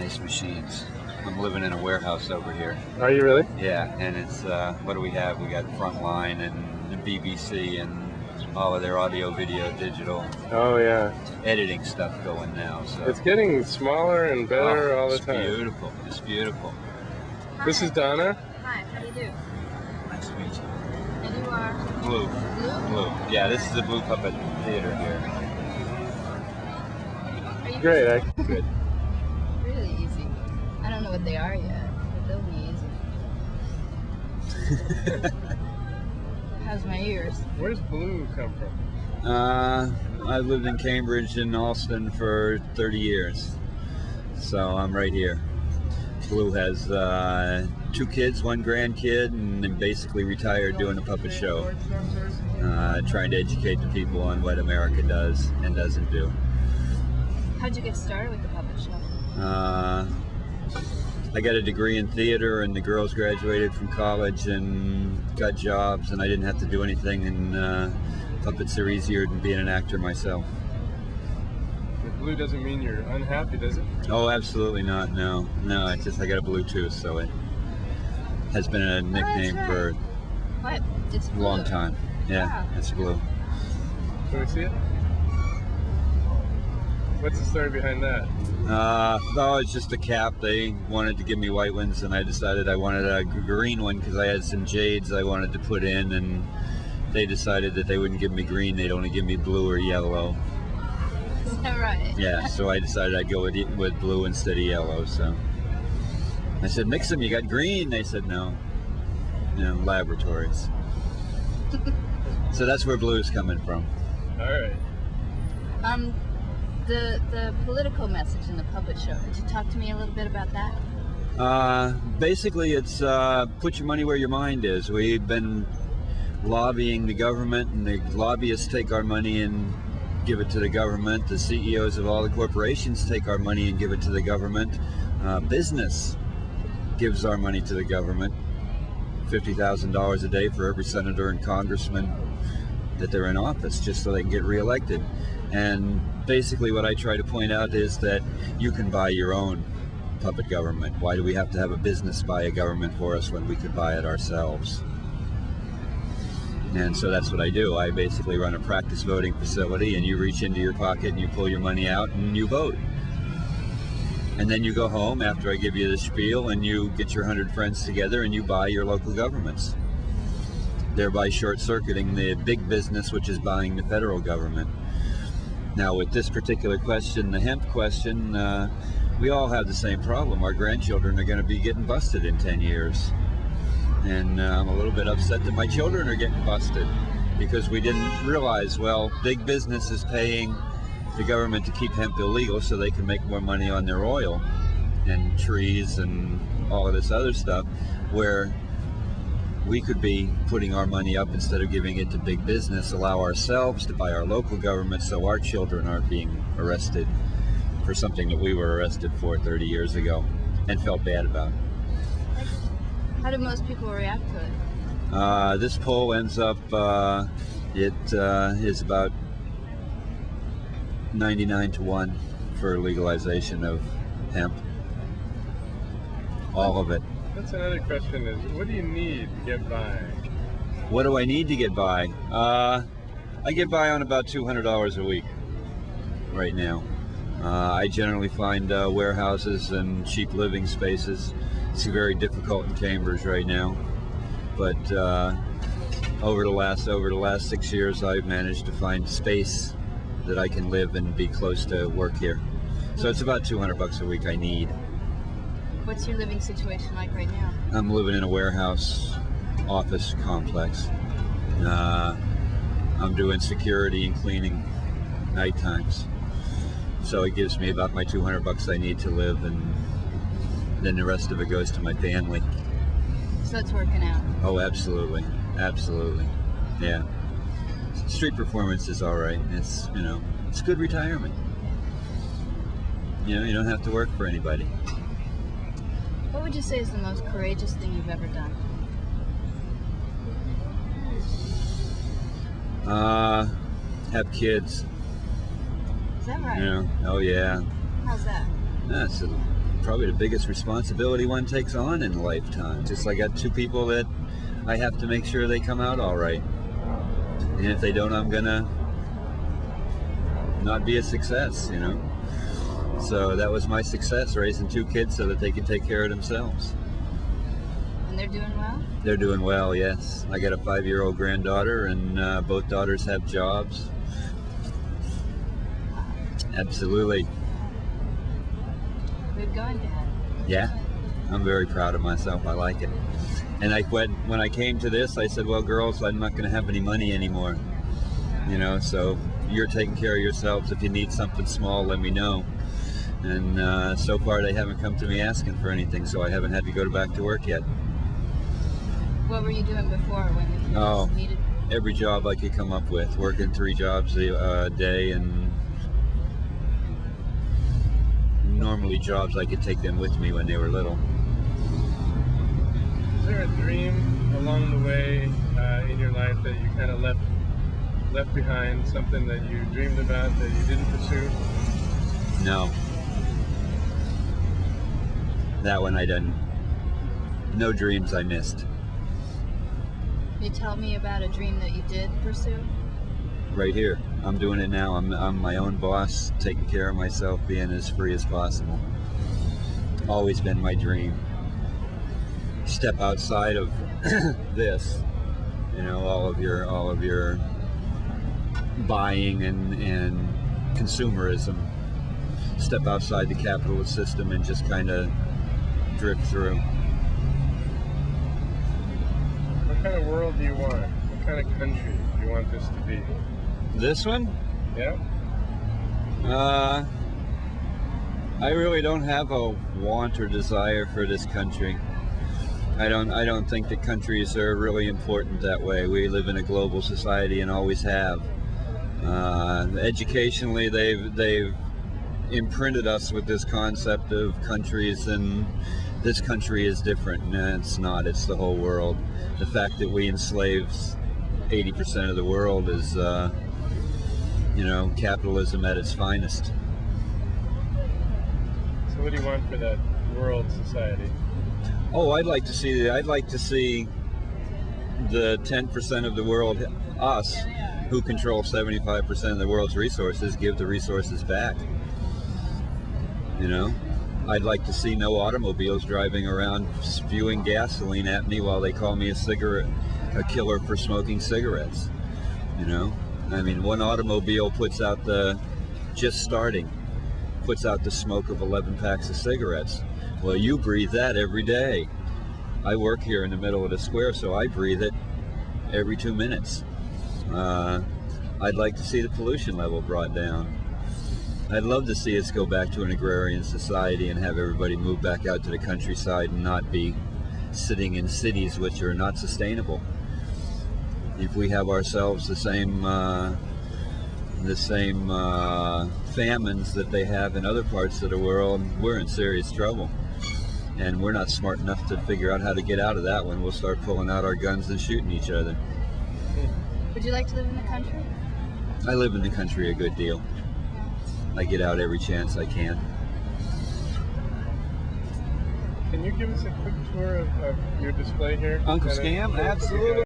nice machines. I'm living in a warehouse over here. Are you really? Yeah, and it's, what do we have? We got Frontline and the BBC and all of their audio, video, digital Oh yeah. editing stuff going now. So It's getting smaller and better all the time. It's beautiful. It's beautiful. Hi. This is Donna. Hi, how do you do? Nice to meet you. And you are Blue. Blue? Blue. Yeah, this is the Blue Puppet Theater here. Are you Great. Good. really easy? I don't know what they are yet, but they'll be easy. How's my ears? Where's Blue come from? I've lived in Cambridge and Alston for 30 years, so I'm right here. Blue has 2 kids, 1 grandkid, and then basically retired doing a puppet show, trying to educate the people on what America does and doesn't do. How'd you get started with the puppet show? I got a degree in theater, and the girls graduated from college and got jobs, and I didn't have to do anything, and puppets are easier than being an actor myself. If Blue doesn't mean you're unhappy, does it? Oh, absolutely not. No, it's just I got a Bluetooth, so it has been a nickname right. for What? It's a blue. long time. Yeah, Wow. it's Blue. Can we see it? What's the story behind that? No, it's just a cap. They wanted to give me white ones, and I decided I wanted a green one because I had some jades I wanted to put in, and they decided that they wouldn't give me green. They'd only give me blue or yellow. Is that right? Yeah, so I decided I'd go with blue instead of yellow. So I said, mix them. You got green? They said no. You know, laboratories. So that's where blue is coming from. All right. The political message in the puppet show. Could you talk to me a little bit about that? Basically, it's put your money where your mind is. We've been lobbying the government, and the lobbyists take our money and give it to the government. The CEOs of all the corporations take our money and give it to the government. Business gives our money to the government. $50,000 a day for every senator and congressman that they're in office, just so they can get reelected. And basically what I try to point out is that you can buy your own puppet government. Why do we have to have a business buy a government for us when we could buy it ourselves? And so that's what I do. I basically run a practice voting facility, and you reach into your pocket and you pull your money out and you vote. And then you go home after I give you the spiel, and you get your 100 friends together and you buy your local governments, thereby short-circuiting the big business, which is buying the federal government. Now, with this particular question, the hemp question, we all have the same problem. Our grandchildren are going to be getting busted in 10 years. And I'm a little bit upset that my children are getting busted because we didn't realize, well, big business is paying the government to keep hemp illegal so they can make more money on their oil and trees and all of this other stuff, where we could be putting our money up instead of giving it to big business, allow ourselves to buy our local government so our children aren't being arrested for something that we were arrested for 30 years ago and felt bad about. How do most people react to it? This poll ends up, it is about 99-1 for legalization of hemp. All of it. That's another question is, what do you need to get by? What do I need to get by? I get by on about $200 a week right now. I generally find warehouses and cheap living spaces. It's very difficult in Cambridge right now, but over the last 6 years, I've managed to find space that I can live and be close to work here. So it's about $200 a week I need. What's your living situation like right now? I'm living in a warehouse office complex. I'm doing security and cleaning night times. So it gives me about my $200 I need to live, and then the rest of it goes to my family. So it's working out. Oh, absolutely. Absolutely. Yeah. Street performance is all right. It's, you know, it's good retirement. You know, you don't have to work for anybody. What would you say is the most courageous thing you've ever done? Have kids. Is that right? You know, oh yeah. How's that? That's probably the biggest responsibility one takes on in a lifetime. Just I got two people that I have to make sure they come out all right. And if they don't, I'm gonna not be a success, you know. So that was my success, raising two kids so that they could take care of themselves. And they're doing well? They're doing well, yes. I got a 5-year-old granddaughter, and both daughters have jobs. Absolutely. Good going, Dad. Yeah, I'm very proud of myself. I like it. And when I came to this, I said, well, girls, I'm not going to have any money anymore. You know, so you're taking care of yourselves. If you need something small, let me know. And so far, they haven't come to me asking for anything, so I haven't had to go back to work yet. What were you doing before when you just needed? Every job I could come up with, working 3 jobs a day, and normally jobs I could take them with me when they were little. Is there a dream along the way in your life that you kind of left behind, something that you dreamed about that you didn't pursue? No. That one I didn't. No dreams I missed. Can you tell me about a dream that you did pursue? Right here. I'm doing it now. I'm my own boss, taking care of myself, being as free as possible. Always been my dream. Step outside of this, you know, all of your buying and consumerism. Step outside the capitalist system and just kind of drift through. What kind of world do you want? What kind of country do you want this to be? This one? Yeah? I really don't have a want or desire for this country. I don't think that countries are really important that way. We live in a global society and always have. Educationally, they've imprinted us with this concept of countries, and this country is different. No, it's not. It's the whole world. The fact that we enslave 80% of the world is, you know, capitalism at its finest. So what do you want for that world society? Oh, I'd like to see the 10% of the world, us, who control 75% of the world's resources, give the resources back. You know, I'd like to see no automobiles driving around spewing gasoline at me while they call me a killer for smoking cigarettes. You know, I mean, one automobile puts out puts out the smoke of 11 packs of cigarettes. Well, you breathe that every day. I work here in the middle of the square, so I breathe it every 2 minutes. I'd like to see the pollution level brought down. I'd love to see us go back to an agrarian society and have everybody move back out to the countryside and not be sitting in cities which are not sustainable. If we have ourselves the same famines that they have in other parts of the world, we're in serious trouble. And we're not smart enough to figure out how to get out of that one. We'll start pulling out our guns and shooting each other. Would you like to live in the country? I live in the country a good deal. I get out every chance I can. Can you give us a quick tour of your display here? Uncle Scam? Absolutely.